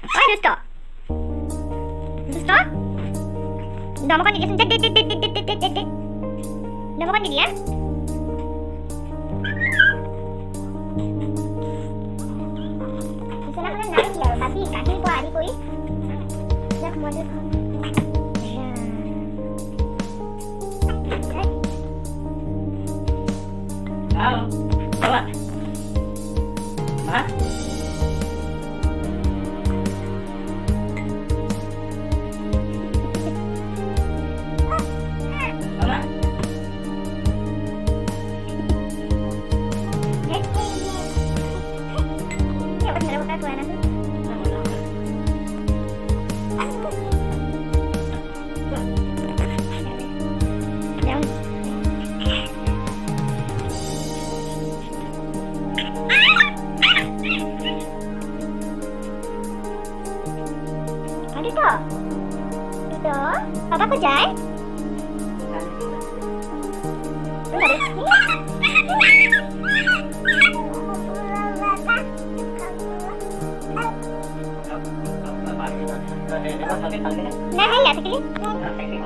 ওই দুষ্ট দুষ্ট দমকন দিদিচোন দেখ দেখ দেখ দেখ দেখ দেখ দেখ দেখ দেখ দমকন দিদি হা বিচনাখনত নাই কি আৰু বাকী কাহিৰ পৰা আদি কৰি যাক মজা খাওঁ Halo, Mama. Ma? Mama? Ya, bener bukan kuana tuh. Yang Ada tak? Ada. Papa kau jai? Nah, ya, sekali.